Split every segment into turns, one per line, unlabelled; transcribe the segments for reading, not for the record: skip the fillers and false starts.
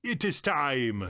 It is time.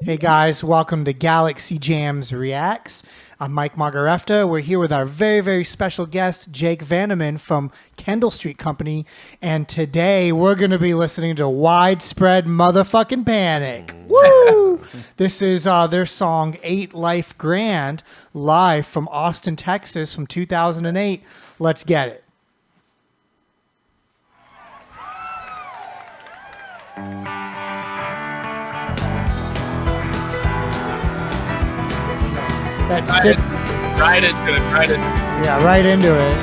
Hey guys, welcome to Galaxy Jams Reacts. I'm Mike Margarefta. We're here with our very, very special guest, Jake Vanaman from Kendall Street Company. And today we're going to be listening to Widespread Motherfucking Panic. Woo! This is their song 8 Life Grand, live from Austin, Texas from 2008. Let's get it. That's it.
Right into it.
Yeah, right into it.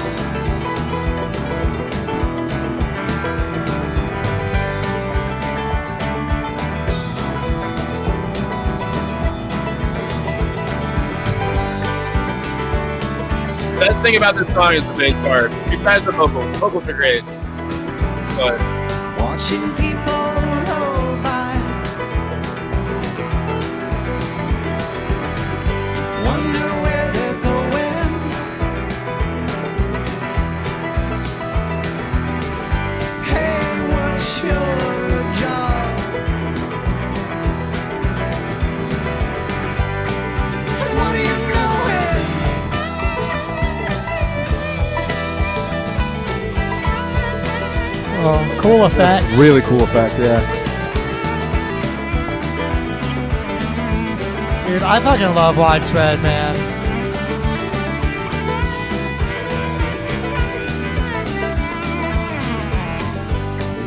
Best thing about this song is the bass part. Besides the vocals. The vocals are great. But
Watching people roll by, wonder where they're going. Hey, what's your job? What do you know it?
Oh, cool effect.
That's really cool effect, yeah.
Dude, I fucking love Widespread, man.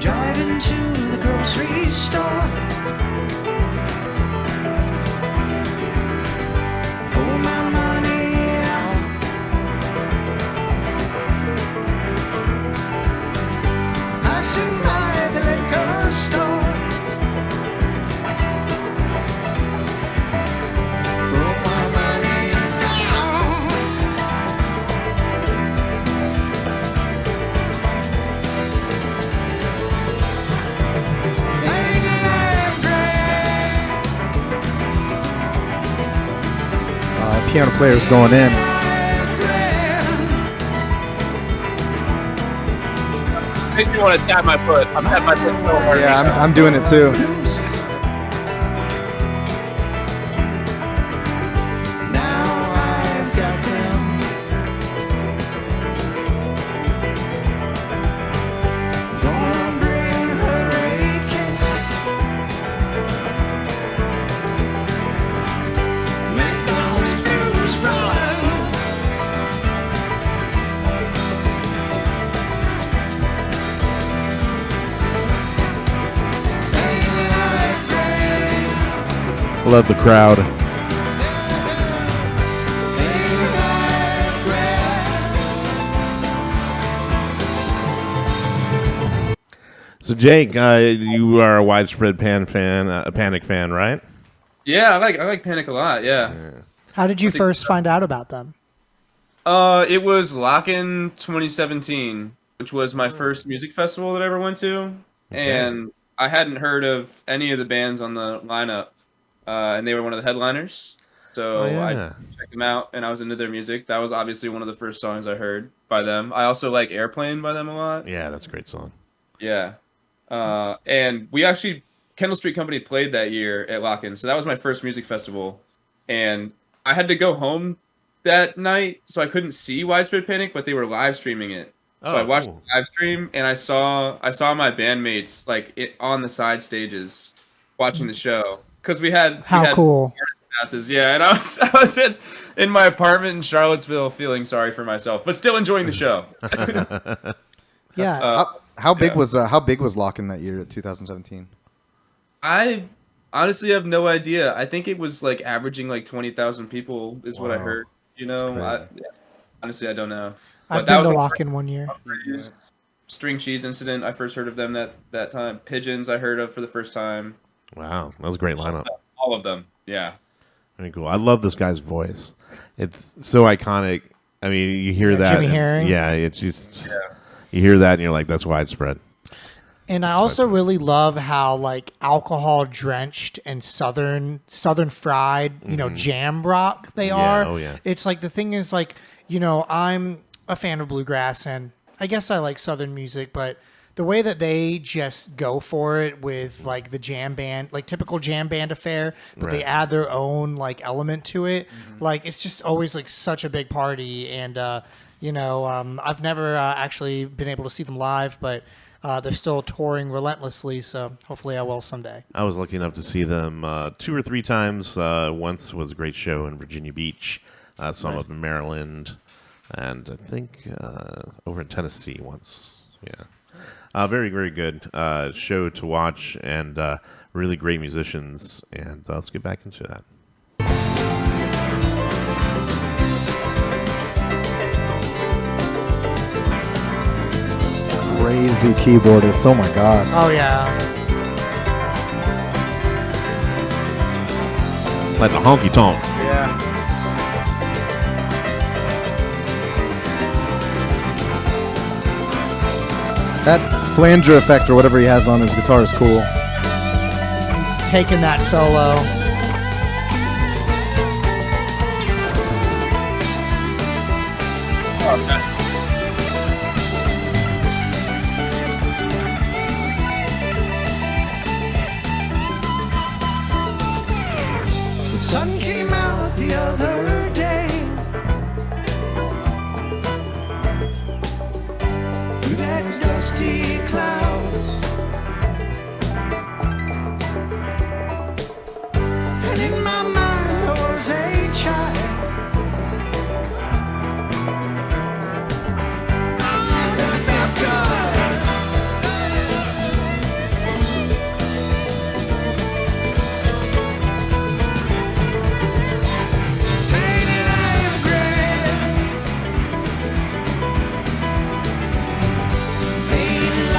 Driving to the grocery store, pull my money out. Passing by the liquor store, throw my money down. Ain't life great?
Piano player's going in.
makes me want to tap my foot. I'm tapping my foot so hard.
Yeah, I'm doing it too.
Now I've got them. Gonna bring her a kiss. Make those blues run. Ain't life great?
Love the crowd.
So, Jake, you are a Widespread Panic fan, right?
Yeah, I like Panic a lot. Yeah.
How did you first find out about them?
It was Lock-In 2017, which was my first music festival that I ever went to, and I hadn't heard of any of the bands on the lineup, and they were one of the headliners. So I checked them out, and I was into their music. That was obviously one of the first songs I heard by them. I also like Airplane by them a lot.
Yeah, that's a great song.
Yeah. And we actually, Kendall Street Company played that year at Lock-In. So that was my first music festival. And I had to go home that night, so I couldn't see Widespread Panic, but they were live streaming it. So I watched the live stream, and I saw my bandmates on the side stages watching the show. Because we had
Cool.
passes, yeah, and I was in my apartment in Charlottesville feeling sorry for myself, but still enjoying the show.
Yeah.
How big was Lock-In that year, 2017?
I honestly have no idea. I think it was averaging 20,000 people is what I heard. You know, honestly, I don't know.
I've
But that
been to
was
Lock-In one year.
String Cheese Incident. I first heard of them that time. Pigeons I heard of for the first time.
Wow, that was a great lineup.
All of them. Yeah.
Very cool. I love this guy's voice. It's so iconic. I mean, you hear that.
Jimmy Herring?
Yeah, it's just you hear that and you're like, that's Widespread.
And I also really love how like alcohol drenched and southern fried, jam rock they are.
Oh, yeah.
It's like the thing is like, I'm a fan of bluegrass and I guess I like southern music, but the way that they just go for it with like the jam band, like typical jam band affair, but they
Right.
add their own like element to it. Like it's just always like such a big party. And, I've never actually been able to see them live, but they're still touring relentlessly. So hopefully I will someday.
I was lucky enough to see them 2 or 3 times. Once was a great show in Virginia Beach. Some up in Maryland, and I think over in Tennessee once. Yeah, very, very good show to watch, and really great musicians. And let's get back into that.
Crazy keyboardist. Oh my god.
Oh, yeah.
Like a honky tonk.
Yeah. That flanger effect or whatever he has on his guitar is cool.
He's taking that solo.
The sun came out the other day through that dusty clouds, and in my mind I was a child. And I felt good. Painted iron gray. Painted iron gray. Painted iron gray. Painted iron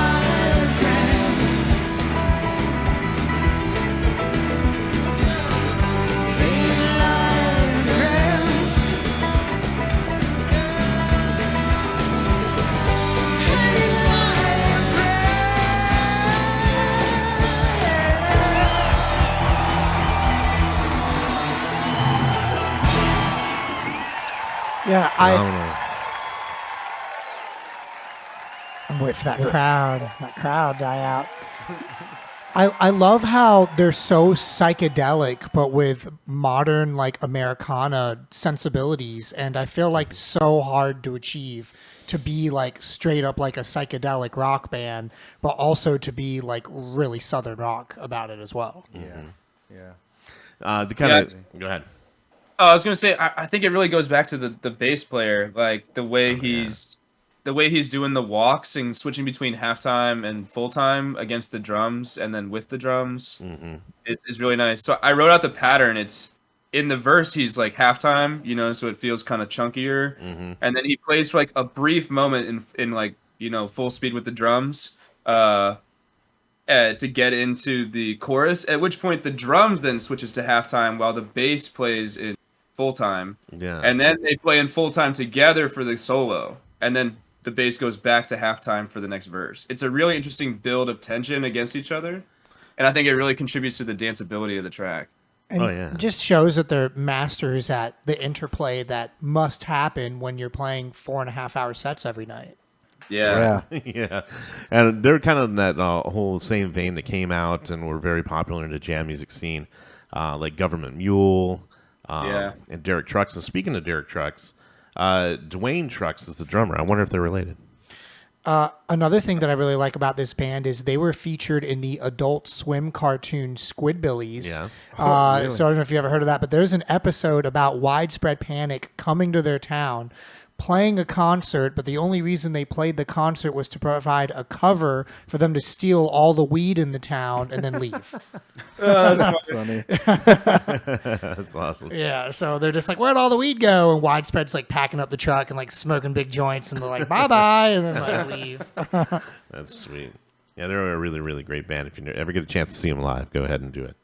Yeah,
Phenomenal.
I'm waiting for that crowd die out. I love how they're so psychedelic, but with modern like Americana sensibilities, and I feel like so hard to achieve to be like straight up like a psychedelic rock band, but also to be like really southern rock about it as well.
Yeah.
To kind of go ahead.
Oh, I was gonna say, I think it really goes back to the bass player, like the way he's doing the walks and switching between halftime and full time against the drums and then with the drums is really nice. So I wrote out the pattern. It's in the verse he's like halftime, so it feels kind of chunkier, and then he plays for like a brief moment in like full speed with the drums. To get into the chorus, at which point the drums then switches to halftime while the bass plays in full time.
Yeah.
And then they play in full time together for the solo. And then the bass goes back to halftime for the next verse. It's a really interesting build of tension against each other. And I think it really contributes to the danceability of the track.
And it just shows that they're masters at the interplay that must happen when you're playing 4.5-hour sets every night.
Yeah.
Yeah, and they're kind of in that whole same vein that came out and were very popular in the jam music scene, like Government Mule, and Derek Trucks. And speaking of Derek Trucks, Dwayne Trucks is the drummer. I wonder if they're related.
Another thing that I really like about this band is they were featured in the Adult Swim cartoon Squidbillies.
Yeah.
Really?
So I don't know if you ever heard of that, but there's an episode about widespread panic coming to their town, playing a concert, but the only reason they played the concert was to provide a cover for them to steal all the weed in the town and then leave.
That's funny.
That's awesome.
Yeah, so they're just like, where'd all the weed go? And Widespread's like packing up the truck and like smoking big joints, and they're like, bye-bye, and then like leave.
That's sweet. Yeah, they're a really, really great band. If you ever get a chance to see them live, go ahead and do it.